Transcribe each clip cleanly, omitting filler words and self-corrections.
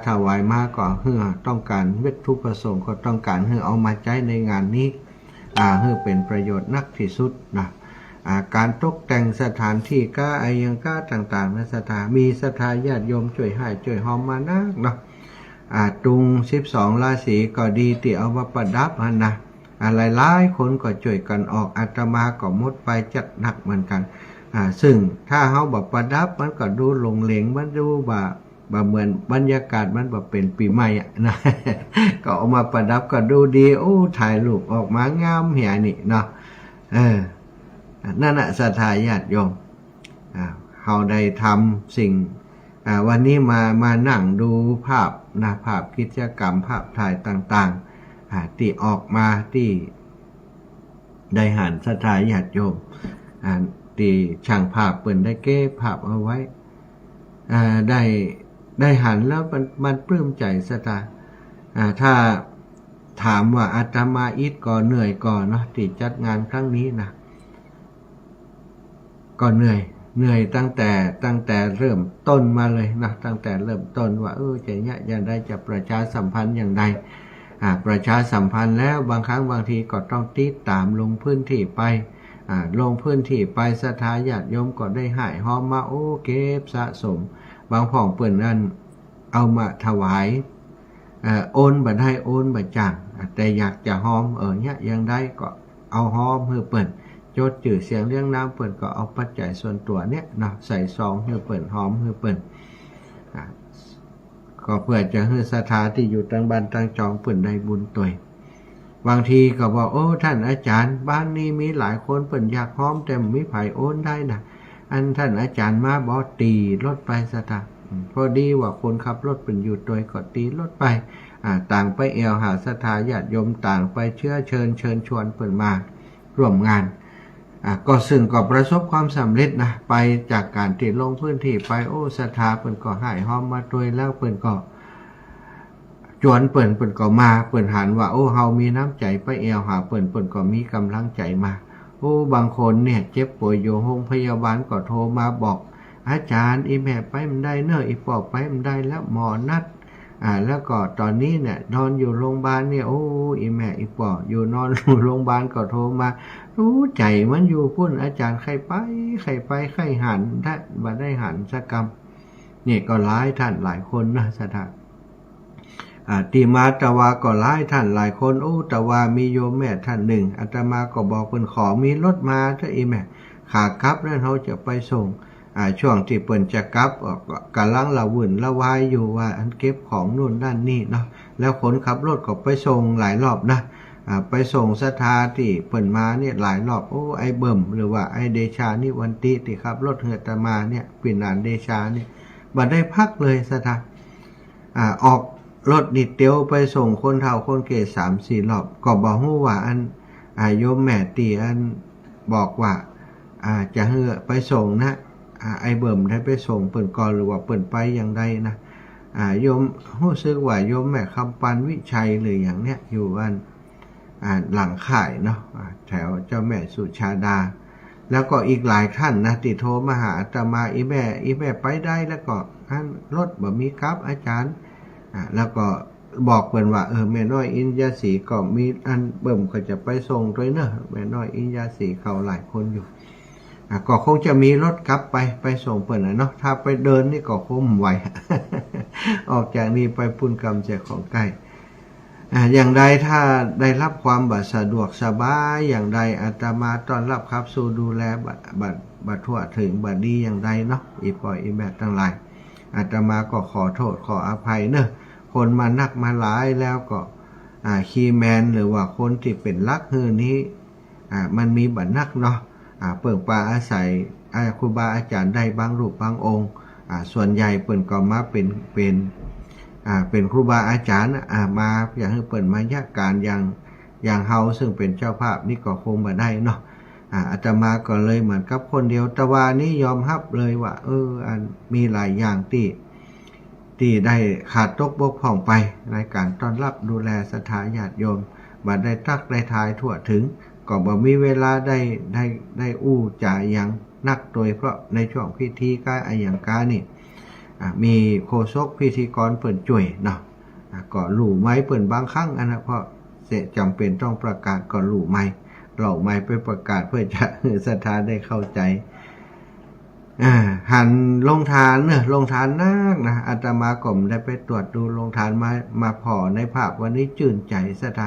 ถวายมาก็เพื่อต้องการวัตถุประสงค์ก็ต้องการเพื่อเอามาใช้ในงานนี้เพื่อเป็นประโยชน์นักที่สุดนะการตกแต่งสถานที่ก็ยังก็ต่างๆนะมีศรัทธาญาติโยมช่วยให้ช่วยหอมมานักเนาะตุง12ราศีก็ดีที่เอามาประดับนะหลายๆคนก็ช่วยกันออกอาตมาก็มดไปจัดหนักเหมือนกันซึ่งถ้าเขาบอกประดับมันก็ดูหลงเหลงมันดูแบบเหมือนบรรยากาศมันแบบเป็นปีใหม่นะก็เอามาประดับก็ดูดีโอ้ถ่ายรูปออกมางามเหียนี่เนาะนั่นแหะศรัทธาญาติโยมเขาได้ทำสิ่งวันนี้มานั่งดูภาพนะภาพกิจกรรมภาพถ่ายต่างๆที่ออกมาที่ได้หันศรัทธาญาติโยมที่ช่างภาพเปิ่นได้เก็บภาพเอาไว้ได้หันแล้วมันปลื้มใจศรัทธาถ้าถามว่าอาตมาอิทก็เหนื่อยก่อนเนาะที่จัดงานครั้งนี้นะก็เหนื่อยตั้งแต่เริ่มต้นมาเลยนะตั้งแต่เริ่มต้นว่าจะเนี่ยอย่างไรจะประชาสัมพันธ์อย่างไรประชาสัมพันธ์แล้วบางครั้งบางทีก็ต้องติดตามลงพื้นที่ไปลงพื้นที่ไปศรัทธาญาติโยมก็ได้หายหอมมาเก็บสะสมบางผ่องเปิ่นนั่นเอามาถวายโอนบัดให้โอนบัดจ่างแต่อยากจะหอมเนี่ยยังได้ก็เอาหอมเพื่อเปิ่นจดจื่อเสียงเลี้ยงน้ำเปิ่นก็เอาปัจจัยส่วนตัวเนี่ยนะใส่ซองเพื่อเปิ่นหอมเพื่อเปิ่นก็เพื่อจะให้ศรัทธาที่อยู่ตั้งบ้านตั้งจองเปิ่นได้บุญตัวบางทีก็บอกท่านอาจารย์บ้านนี้มีหลายคนเปิ่นอยากหอมแต่ไม่ไผโอนได้นะท่านอาจารย์มาบอกตีรถไปศรัทธาพอดีว่าคนขับรถเป็นอยู่ตัวก็ตีรถไปต่างไปเอวหาศรัทธาญาติโยมต่างไปเชิญชวนเปิ่นมาร่วมงานก็ซึ่งก็ประสบความสำเร็จนะไปจากการที่ลงพื้นที่ไปศรัทธาเปิ่นก็หายหอมมาตัวแล้วเปิ่นก็จวนเปิ่นก็มาเปิ่นหันว่าเฮามีน้ำใจไปเอวหาเปิ่นก็มีกำลังใจมาบางคนเนี่ยเจ็บป่วยอยู่โรงพยาบาลก็โทรมาบอกอาจารย์อีแม่ไปมันได้เนอะอีปอบไปมันได้แล้วหมอนัดแล้วก็ตอนนี้เนี่ยนอนอยู่โรงพยาบาลเนี่ยอีแม่อีปอบอยู่นอนอยู่โรงพยาบาลก็โทรมารู้ใจมันอยู่พุ่นอาจารย์ใครไปใครหันถ้ามาได้หันสักกรรมนี่ก็หลายท่านหลายคนนะสถานตีมาตะวาก็หลายท่านหลายคนตะวามีโยมแม่ท่านหนึ่งอาตมาก็บอกเพิ่นขอมีรถมาถ้าอีแม่ขากลับนั้นเขาจะไปส่งช่วงที่เปิ่นจะกลับกำลังละวุ่นละวายอยู่ว่าอันเก็บของนู่นด้านนี่เนาะแล้วคนขับรถก็ไปส่งหลายรอบนะไปส่งศรัทธาที่เปิ่นมาเนี่ยหลายรอบไอ้เบิ่มหรือว่าไอ้เดชานี่วันติที่ขับรถเฮือตมาเนี่ยปิ่นนานเดชาเนี่ยบ่ได้พักเลยศรัทธาออกรถนิดเดียวไปส่งคนเฒ่าคนแก่ 3-4 รอบก็บ่ฮู้ว่าโยมแม่ตีบอกว่าจะเฮือไปส่งนะไอ้เบิ่มได้ไปส่งเปิ่นก่อนหรือว่าเปิ่นไปอย่างใดนะโยมรู้สึกว่าโยมแม่คำปันวิชัยหรืออย่างเนี้ยอยู่หลังข่ายเนาะแถวเจ้าแม่สุชาดาแล้วก็อีกหลายท่านนะที่โทรมาหาอาตมาอีแม่ไปได้แล้วก็รถบ่มีครับอาจารย์แล้วก็บอกเปิ่นว่าแม่น้อยอินยาสีก็มีเบิ่มก็จะไปส่งด้วยเนอะแม่น้อยอินยาสีเขาหลายคนอยู่ก็คงจะมีรถกลับไปส่งเปิ่นเนาะถ้าไปเดินนี่ก็คงไหว ออกจากนี้ไปปุ้นกรรมแจกของใกล้อย่างใดถ้าได้รับความสะดวกสบายอย่างใดอาตมาต้อนรับครับสู่ดูแลบัดทั่วถึงบัดดีอย่างใดเนาะอีปล่อยอีแบบทั้งหลายอาตมาก็ขอโทษขออภัยเนอะคนมานักมาหลายแล้วก็คีย์แมนหรือว่าคนที่เป็นลักฮือนี้มันมีบัดนักเนาะเปิ่งปลาอาศัยครูบาอาจารย์ได้บางรูปบางองค์ส่วนใหญ่เปิ่นก็มาเป็นครูบาอาจารย์มาอย่างให้เปิ่นมายะการอย่างเฮาซึ่งเป็นเจ้าภาพนี่ก็คงบ่ได้เนาะอาตมาก็เลยเหมือนกับคนเดียวแต่ว่านี่ยอมรับเลยว่ามีหลายอย่างที่ได้ขาดตกบกพร่องไปในการต้อนรับดูแลศรัทธาญาติโยมบ่ได้ตักได้ทายทั่วถึงก็บ่มีเวลาได้จ่ายอย่างนักโดยเพราะในช่วงพิธีการอย่างกานี่ มีโฆษกพิธีกรเปิ่นจ่วยเนาะก็หลู่ไม้เปิ่นบางครั้งนะเพราะเสียจำเป็นต้องประกาศก็หลู่ไม้เหล่าไม้ไปประกาศเพื่อจะให้ศรัทธาได้เข้าใจหันลงทานลงทานนักนะอาตมาก็ได้ไปตรวจดูลงทานมาพอในภาพวันนี้จื่นใจศรัทธา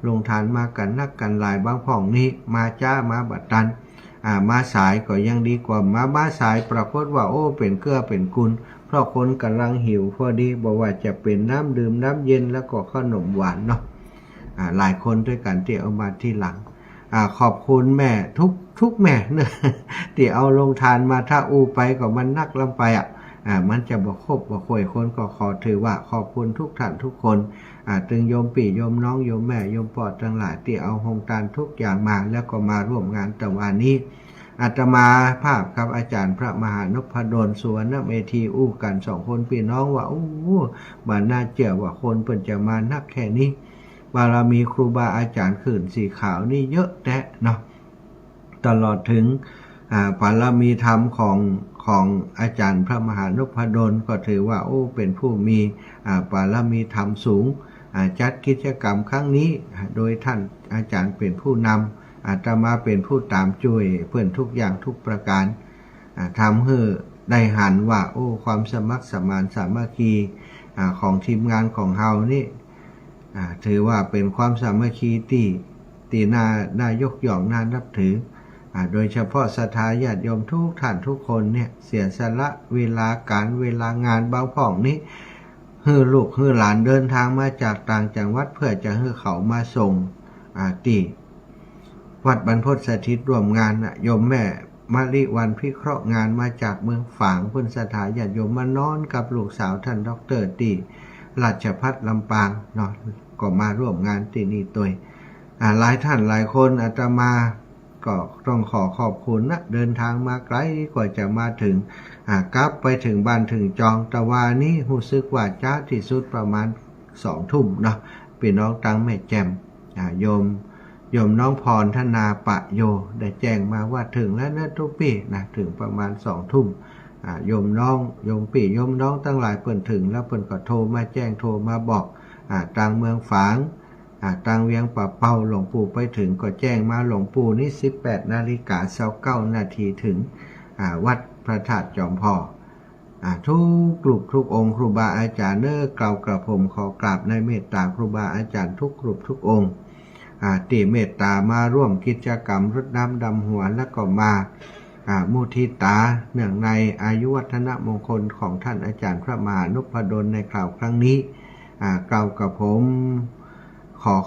ลงทานมากันนักกันหลายบางพ่องนี้มาจ้ามาบัดตันมาสายก็ยังดีกว่ามาสายปรากฏว่าโอ้เป็นเกื้อเป็นกุลเพราะคนกำลังหิวพอดีบอกว่าจะเป็นน้ำดื่มน้ำเย็นแล้วก็ขนมหวานเนาะหลายคนด้วยกันที่เอามาที่หลังขอบคุณแม่ทุกแม่เนอะที่เอาลงทานมาถ้าอูไปก็มันนักลำไปมันจะบ่ครบบ่ค่อยคนก็ขอถือว่าขอบคุณทุกท่านทุกคนตึงโยมปี่โยมน้องโยมแม่โยมปอดทั้งหลายที่เอาโฮงทานทุกอย่างมาแล้วก็มาร่วมงานแต่วันนี้อาตมาภาพครับอาจารย์พระมหานพดลสุวรรณเมธีอู้กันสองคนพี่น้องว่าบ้านน่าเชื่อว่าคนเพิ่นจะมานักแค่นี้บารมีครูบาอาจารย์ขื่นสีขาวนี่เยอะแยะเนาะตลอดถึงบารมีธรรมของอาจารย์พระมหานพดลก็ถือว่าเป็นผู้มีบารมีธรรมสูงจัดกิจกรรมครั้งนี้โดยท่านอาจารย์เป็นผู้นำอาตมาเป็นผู้ตามช่วยเพื่อนทุกอย่างทุกประการทำให้ได้หันว่าความสมัครสมานสามัคคีของทีมงานของเฮานี่ถือว่าเป็นความสามัคคีที่น่ายกย่องน่านับถือโดยเฉพาะศรัทธาญาติโยมทุกท่านทุกคนเนี่ยเสียสละเวลางานบางพ่องนี้ให้ลูกให้หลานเดินทางมาจากต่างจังหวัดเพื่อจะให้เขามาส่งที่วัดบรรพตสถิตร่วมงานโยมแม่มะลิวันพิเคราะห์งานมาจากเมืองฝางพุนศรัทธาญาติโยมมานอนกับลูกสาวท่านดร.ตีราชภัฏลำปางเนาะก็มาร่วมงานที่นี่ตัวหลายท่านหลายคนอาตมาก็ต้องขอบคุณนะเดินทางมาไกลกว่าจะมาถึงกลับไปถึงบ้านถึงจองตะวานี้รู้สึกว่าจ้าที่สุดประมาณ2 ทุ่มเนาะพี่น้องตังแม่แจ่มโยมน้องพรธนาปะโยได้แจ้งมาว่าถึงแล้วนะทุกปีนะถึงประมาณ2 ทุ่มโยมน้องโยมปี่โยมน้องตั้งหลายเปิ่นถึงแล้วเปิ่นก็โทรมาแจ้งโทรมาบอกทางเมืองฝางทางเวียงป่าเป้าหลวงปู่ไปถึงก็แจ้งมาหลวงปู่นี่ 18:29 นาทีถึงวัดพระธาตุจอมพ่อทุกกลุ่มทุกองค์ครูบาอาจารย์กล่าวกระผมขอกราบในเมตตาครูบาอาจารย์ทุกกลุ่มทุกองค์ที่เมตตามาร่วมกิจกรรมรดน้ำดำหัวและก็มามุทิตาเนื่องในอายุวัฒนมงคลของท่านอาจารย์พระมหานพดลในคราวครั้งนี้กล่าวกับผม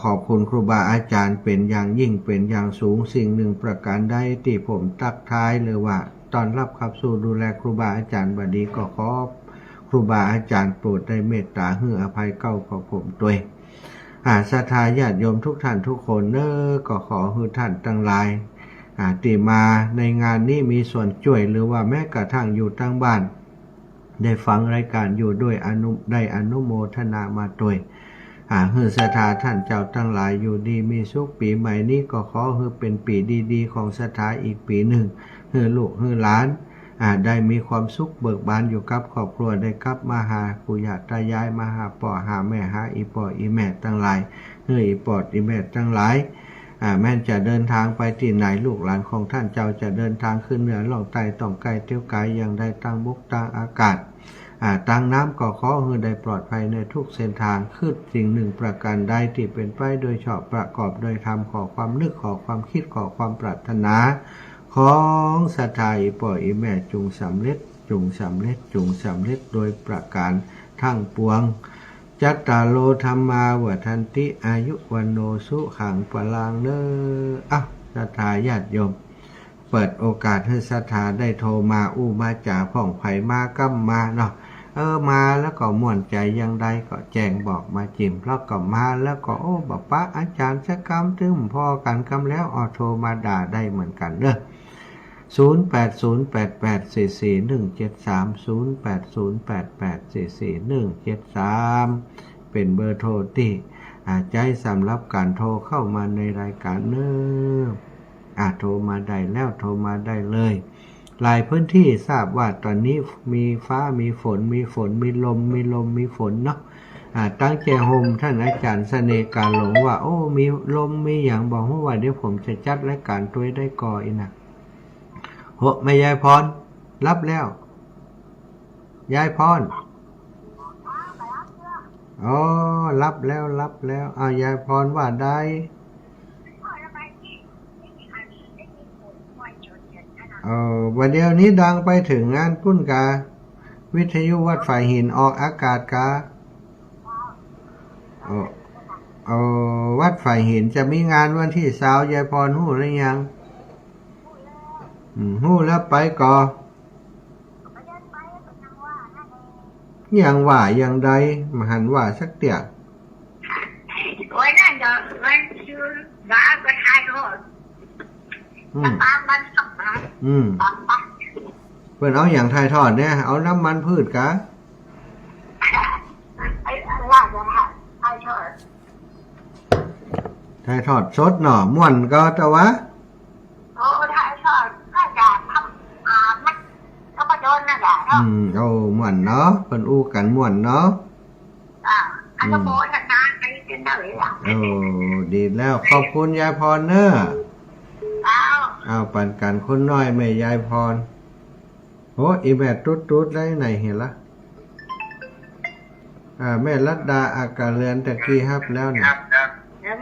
ขอบคุณครูบาอาจารย์เป็นอย่างยิ่งเป็นอย่างสูงสิ่งหนึ่งประการใดที่ผมตักท้ายเลยว่าตอนรับขับสู่ดูแลครูบาอาจารย์บดีก็ขอครูบาอาจารย์โปรดได้เมตตาให้อภัยเก้าของผมด้วยศรัทธาญาติโยมทุกท่านทุกคนก็ขอให้ท่านทั้งหลายที่มาในงานนี้มีส่วนช่วยหรือว่าแม้กระทั่งอยู่ตั้งบ้านได้ฟังรายการอยู่ด้วยได้อนุโมทนามาด้วยให้ศรัทธาท่านเจ้าทั้งหลายอยู่ดีมีสุขปีใหม่นี้ก็ขอให้เป็นปีดีๆของศรัทธาอีกปีหนึ่งให้ลูกให้หลานได้มีความสุขเบิกบานอยู่กับครอบครัวได้กลับมาหาปู่ย่าตายายมาหาพ่อหาแม่หาอีพ่ออีแม่ทั้งหลายให้อีปอดอีแม่ทั้งหลายแม้จะเดินทางไปที่ไหนลูกหลานของท่านเจ้าจะเดินทางขึ้นเหนือล่องใต้ต้องไกลเที่ยวไกลอย่างใดตั้งมุกตั้งอากาศตั้งน้ำก็ขอให้ได้ปลอดภัยในทุกเส้นทางคือสิ่งหนึ่งประการใดที่เป็นไปโดยชอบประกอบโดยธรรมขอความนึกขอความคิดขอความปรารถนาของศรัทธาอีพ่ออีแม่จงสำเร็จโดยประการทั้งปวงจัตตาโลธรรมาวัฏันติอายุวันโนสุขังพลังศรัทธาญาติโยมเปิดโอกาสให้ศรัทธาได้โทรมามาจากพ่องไผ่มากั้มมาเนาะมาแล้วก็ม่วนใจยังใดก็แจ้งบอกมาจิ้มแล้วก็มาแล้วก็บอกป้าอาจารย์สักคำถึงพอกันคำแล้วโทรมาด่าได้เหมือนกันเด้อ0808844173 0808844173เป็นเบอร์โทรที่ใจสำหรับการโทรเข้ามาในรายการโทรมาได้แล้วโทรมาได้เลย หลายพื้นที่ทราบว่าตอนนี้มีฟ้ามีฝนมีลมมีฝนเนาะตั้งใจโฮมท่านอาจารย์เสน่ห์การหลงว่าโอ้มีลมมีอย่างบอกว่าเดี๋ยวผมจะจัดรายการตัวได้ก่อนนะโหแม่ยายพรรับแล้วยายพรอ๋อรับแล้วยายพรว่าได้วันเดียวนี้ดังไปถึงงานปุ้นกาวิทยุวัดฝ่ายหินออกอากาศกาวัดฝ่ายหินจะมีงานวันที่20ยายพรหู้หรือยังหู้แล้วไปก่อยังว่าอย่างใดมาหันว่าสักเตี่ยวันนั้นเดี๋ยววันชื่อบ้าก็ทายโทษบ้ามันสองนะเพิ่นเอาอย่างไทยทอดเนี่ยเอาน้ำมันพืชกะไอ้ว่าจะทายโทษไทยทอดสดหน่อม่วนก็แต่ว่าโอ้ทายโทษก็จะทำมันก็ประโยชน์นั่นแหละเนาะม่วนเนาะเพิ่นอู้กันม่วนเนาะอันก็โบชนะไปเป็นได้เลยอ่ะดีแล้วขอบคุณยายพรเนอะเอาปั่นกันคนน้อยแม่ยายพรโอ้อีแม่ตุ๊ดได้ไหนเห็นละแม่รัตดาอากาศเรือนตะกี้ครับแล้วเนี่ย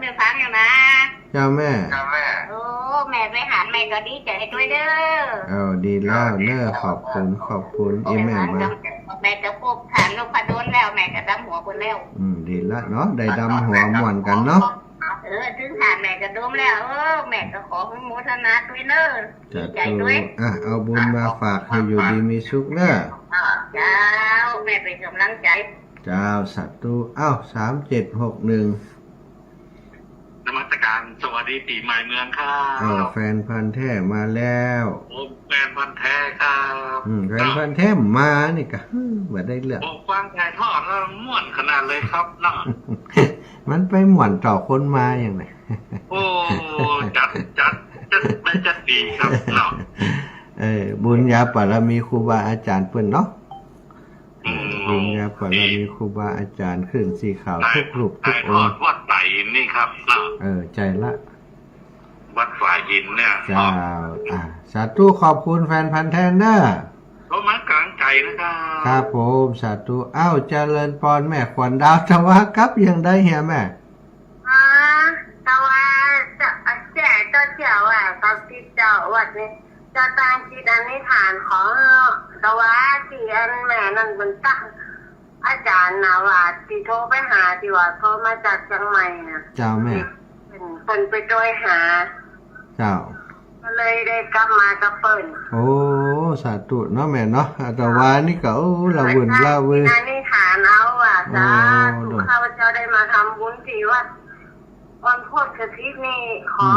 แม่ฟังอยู่นะเจ้าแม่โอ้แม่ไปหาแม่ก็ดีใจด้วยเด้อดีแล้วเนอะขอบคุณอีแม่มาแม่จะพบฐานนพดลแล้วแม่ก็ดำหัวคนแล้วดีละเนาะได้ดำหัวม่วนกันเนาะถึงฐานแม่ก็ดมแล้วแม่ก็ขอโมทนาด้วยเนอะดีใจด้วยเอาบุญมาฝากให้อยู่ดีมีสุขเนอะเจ้าแม่เป็นกำลังใจเจ้าสัตว์ตู้3761นมัสการสวัสดีปีใหม่เมืองครับแฟนพันธุ์แท้มาแล้วแฟนพันธุ์แท้ครับแฟนพันธุ์แท้มานี่ก็บ่ได้เรื่องฟังถ่ายทอดแล้วม่วนขนาดเลยครับเนาะมันไปม่วนต่อคนมาอย่างไรโอ้จัดดีครับเนาะบุญญาบารมีครูบาอาจารย์เพิ่นเนาะบุญญาบารมีครูบาอาจารย์ขึ้นสีขาวทุกรูปทุกองค์วัดฝ่ายหินนี่ครับเนาะใจละวัดฝ่ายหินเนี่ยเจ้าสาธุขอบคุณแฟนพันธุ์แท้เด้อก็มากลางใจนะครับครับผมสาธุเจริญพรแม่ขวัญดาวทว่ากับยังได้เฮียแม่ทว่าแก่เจ้ากับที่เจ้าวัดนี้จะตั้งจิตอธิษฐานของทว่าที่อันแม่นั่นเป็นตั้งอาจารย์นะว่าที่โทรไปหาที่ว่าเขามาจากเชียงใหม่นะเจ้าแม่เป็นไปโดยหาเจ้าก็เลยได้กลับมากับเปิ้นโอ้สาธุเนาะแม่เนาะแต่ว่านี่ก็ละวุ่นนี่ฐานเอาสาธุข้าพเจ้าได้มาทำบุญที่วัดวันพุธอาทิตย์นี้ขอ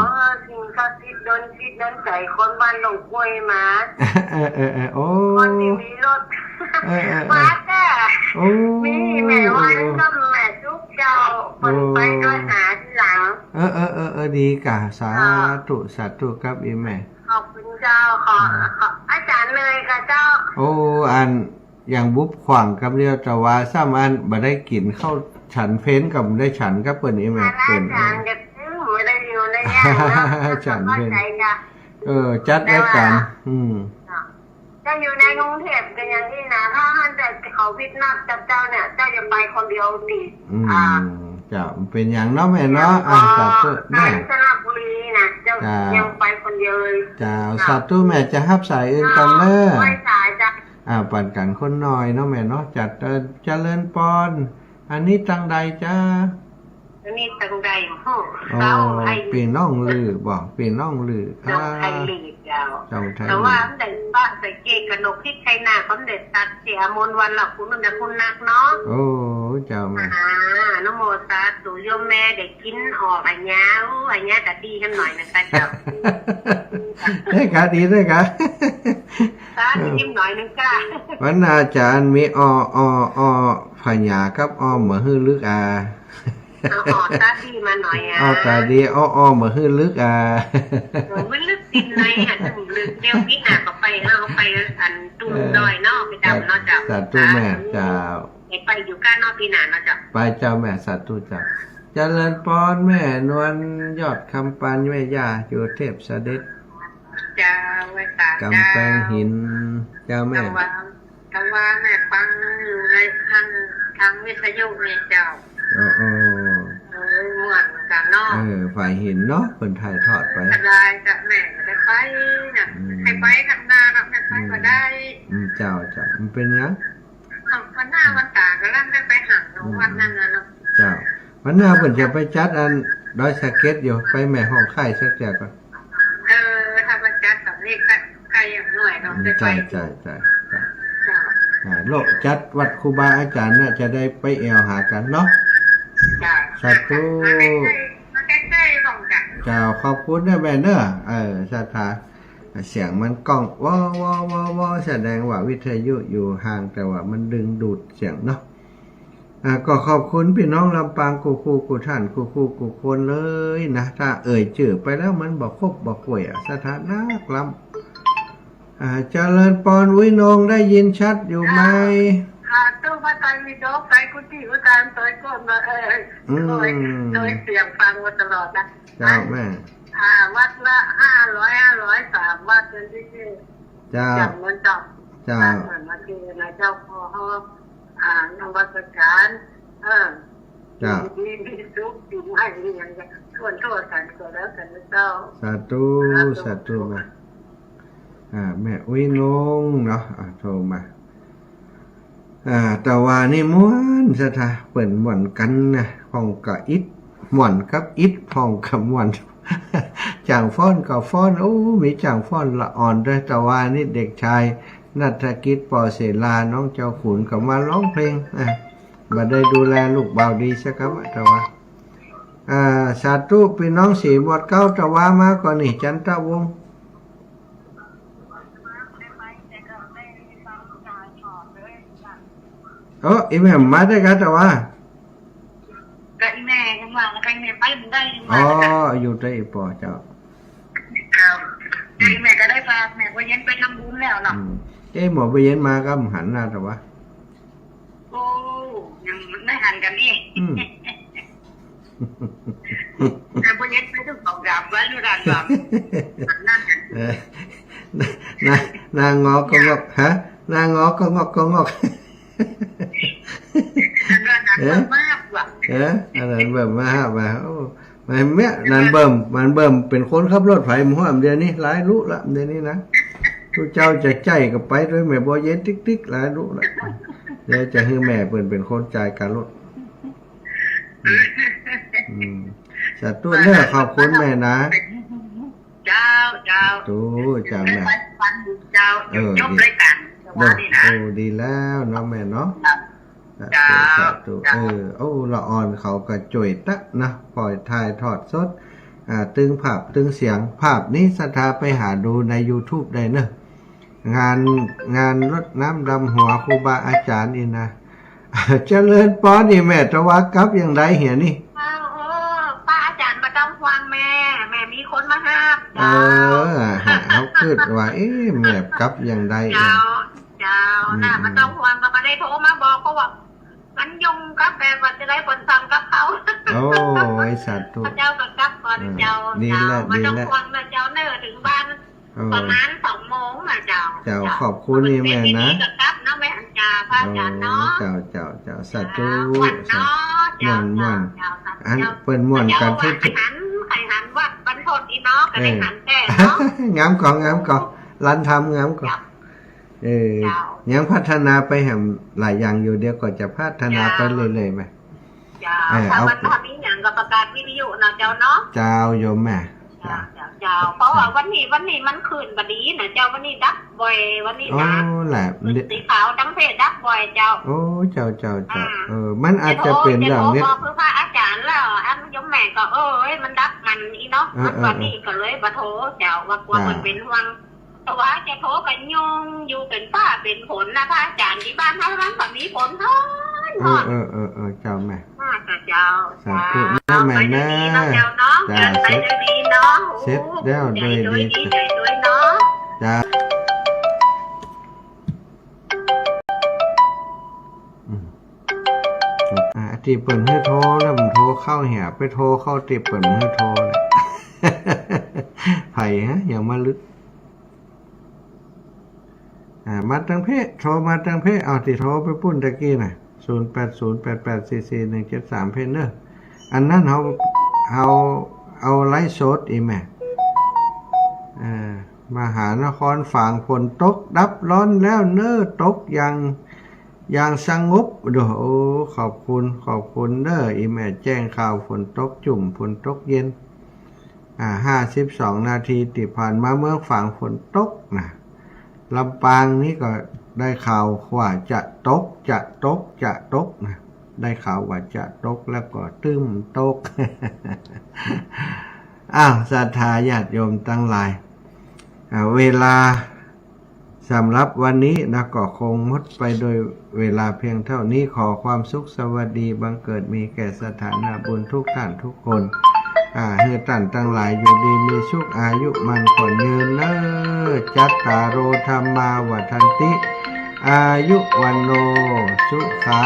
สิ่งศักดิ์สิทธิ์ดลจิตดลใจคนบ้านหลงกล้วยมาโอ้คนที่มีรถมาแต่มีแม่วันก็แม่ทุกเจ้าคนไปด้วยหาที่หลังดีกะสาธุครับอีแม่ขอบคุณเจ้าขออาจารย์เลยค่ะเจ้าอันอย่างบุบขวางกับเรียวจะว่าซ้ำอันบ่ได้กินข้าวฉันเฟ้นกับได้ฉันก็เปิดนี่แม่เป็นไม่ได้อยู่ในแง่ฉันเฟ้นจัดได้กันจะอยู่ในกรุงเทพกันอย่างนี้นะถ้าท่านแต่เขาพิจนับจับเจ้าเนี่ยเจ้าจะไปคนเดียวติจะเป็นอย่างน้องแม่เนาะสัตว์แม่สระบุรีนะเจ้ายังไปคนเดียวเลยสัตว์แม่จะฮับสายอื่นกันเนอะไม่สายจ้ะปั่นกันคนน้อยเนาะแม่เนาะจัดเจริญปอนอันนี้ตังใดจ้าอันนี้ตังใดปีน้องลือบอกปีน้องลือจ้าไทยลือเจ้าแต่ว่าแต่บ้านใส่เกกกระดกที่ไทยนาสมเด็จตัดเสียมนวันหลับคุณมันจะคุณนักเนาะเจ้าแม่นโมสาธุโยมแม่ได้กินออกอันยาวกะดีกันหน่อยนะคะเจ้าได้กะดีได้กะสาธุยิ้มหน่อยนึงจ้าวันอาจารย์มีพญากับเหมือฮือลึก เอาออดตาดีมาหน่อยอ่ะ เอาตาดีอ้อมาฮื้อลึกมันลึกดินในอ่ะถึงลึกเดียวพี่หนาก็ไปเอาไปอันตุ้มดอยนอกไปดำนอกจาก สาธุแม่เจ้า ไปอยู่ก้านนอกพี่หนาเนาะจ้ะ ไปเจ้าแม่สาธุเจ้าเจริญพรแม่นวลยอดคำปันแม่ย่าอยู่เทพเสด็จ เจ้าไว้ตาก ำแพงหินเจ้าแม่ แต่ว่าแม่ฟังอยู่ในทางวิทยุนี่เจ้า โอ้ ม่วนกันเนาะ ฝ่ายหินเนาะคนถ่ายทอดไป ก็ได้กับแม่ก็ได้ไปน่ะให้ไปข้างหน้าเนาะแม่ไปก็ได้ เจ้ามันเป็นยัง วันหน้าวันตาก็ลั่นได้ไปหักเนาะวันนั้นน่ะเนาะ เจ้าวันหน้าเพิ่นจะไปจัดอันดอยสะเก็ดอยู่ไปแม่ห้องไข่สักแจก่อน ถ้ามันจัดสำเร็จก็ใครอย่างหน่วยเนาะได้ไป ใช่โลกจัดวัดครูบาอาจารย์น่ะจะได้ไปแอวหากันเนาะสาธุ มาใกล้ๆของกัน เจ้าขอบคุณนะแม่เนอะศรัทธาเสียงมันก้องว้าแสดงว่าวิทยุอยู่ห่างแต่ว่ามันดึงดูดเสียงเนาะก็ขอบคุณพี่น้องลำปางกูท่านกูคนเลยนะถ้าชื่อไปแล้วมันบอกครบบอกป่วยสถานะกล้ำเจริญปอนวินงได้ยินชัดอยู่ไหม ตู้พระไตรปิฎกใส่กุฏิอุตานต่อยก้นมาโดยเสียงฟังมาตลอดนะ เจ้าแม่ วัดละ500 3วัดเป็นที่เจ้าอย่างเงินจบเหมือนมาคือนะเจ้าพ่อนวัตการมีสุขดีไม่ดีอย่างเงี้ยส่วนโทษกันก็แล้วกันนะเจ้าสาธุแม่แม่วินงเนาะโทรมาแต่ว่านี่ม้วนสถาเปิ่นม่วนกันนะพ้องกับอิดม่วนกับอิดพ้องกับม่วนจางฟ้อนกับฟ้อนมีจางฟ้อนละอ่อนด้วยแต่ว่านี่เด็กชายนัฐกิจปอเสลาน้องเจ้าขุนก็มาร้องเพลงมาได้ดูแลลูกเบาดีสักครับแต่ว่าสาธุพี่น้องสีบวชเก้าแต่ว่ามาก่อนนี่จันทวงศ์อีแม่มาได้กันแต่ว่าก็อีแม่ยังว่าแล้วก็อีแม่ไปมึงได้ยังว่าอยู่ได้ปอเจ้าอีแม่ก็ได้ฝากแม่ว่าเย็นไปทำบุญแล้วเนาะหมอไปเย็นมาก็หันหน้าแต่ว่ายังไม่หันกันนี่แต่พอเย็นไปต้องตอกดาบไว้ดูดันแบบนางงอกก็งอกฮะนางงอกก็งอกอันนั้นเบิ่มมาว่ามันแม่นันเบิ่มมันเบิ่มเป็นคนขับรถไฟหมู่เดี๋ยวนี้หลายรู้ละเดี๋ยวนี้นะทุกเจ้าจะใจกับไปด้วยแม่บ่เย็นติ๊กหลายรู้ละเดี๋ยวจะให้แม่เปิ่นเป็นคนจ่ายการรถสาธุเด้อขอบคุณแม่นะเจ้าเจ้าแม่จบรายการดีแล้วเนาะแม่เนาะสาธุละอ่อนเขาก็จ่วยตะนะปล่อยถ่ายทอดสดตึงภาพตึงเสียงภาพนี้ศรัทธาไปหาดูใน YouTube ได้เนอะงานรดน้ำดำหัวครูบาอาจารย์นี่นะเจริญปอนนี่แม่ตะวักกับอย่างไรเหียนี่ป้าอาจารย์มาต้องฟังแม่มีคนมาห้ามเอาคิดว่าแม่กับอย่างไรเจ้าน่ะมาต้องฟังก็มาได้โทรมาบอกเพราะว่ามันยุ่งกับแม่ว่าจะได้ผลทำกับเขาสัตว์ตัวเจ้ากับกับก่อนเจ้ามาต้องฟังนะเจ้าเนอถึงบ้านประมาณ2 โมงนะเจ้าขอบคุณนี่แม่นะกับน้องแม่อัญญาพระอาจารย์เนาะเจ้าสัตว์ตัวม่วนอันเปิ้นม่วนกันที่ไข่หันวัดบรรพตอีเนาะไข่หันแต่เนาะงามก่อนรันทำงามก่อนยังพัฒนาไปแห่งหลายอย่างอยู่เดียวก็จะพัฒนาไปเรื่อยๆไหมเอาวันนี้อย่างกับประกาศวิทยุนะเจ้าเนาะเจ้าโยมแม่เพราะว่าวันนี้มันคืนบดีนะเจ้าวันนี้ดับบ่อยวันนี้นะแหละสีขาวทั้งเพศดับบ่อยเจ้าเจ้ามันอาจจะเป็นเรื่องนี้คือพระอาจารย์แล้วอันโยมแม่ก็มันดับมันอีเนาะวันนี้ก็เลยมาโทรเจ้าว่ากลัวมันเป็นห่วงแต่ว่าจะโทรกันยงอยู่เป็นป้าเป็นผลนะพระอาจารย์ที่บ้านเท่านั้นก็มีผลเท่านั้นเจ้าแม่ เจ้า สาธุนะแม่นะ เจ้าเนาะ จ้า เดินไปด้วยดีเนาะ เสร็จแล้วโดยดี ใจด้วยเนาะ จ้าที่เปิดให้โทรแล้วผมโทรเข้าเหี่ยไปโทรเข้าติเปิดให้โทรเลย ไผ่ฮะอย่ามาลึกมาตังเพศโทรมาตังเพศเอาติโทรไปปุ้นตะกี้น่ะ0808844173เพศเนอะอันนั้นเอาไลฟ์สดอีแม่มหานครฝั่งฝนตกดับร้อนแล้วเนอะตกอย่างสงบโอ้ขอบคุณเด้ออีแม่แจ้งข่าวฝนตกจุ่มฝนตกเย็น52 นาทีที่ผ่านมาเมืองฝั่งฝนตกนะลำปางนี่ก็ได้ข่าวว่าจะตกนะได้ข่าวว่าจะตกแล้วก็ตึ้มตก ศรัทธาญาติโยมทั้งหลายเวลาสำหรับวันนี้นะก็คงหมดไปโดยเวลาเพียงเท่านี้ขอความสุขสวัสดีบังเกิดมีแก่สถานะบุญทุกท่านทุกคนให้ท่านทั้งหลายอยู่ดีมีสุขอายุมันขอนยืนเนอจัตตารโอธรรมาวัฏันติอายุวันโนสุขา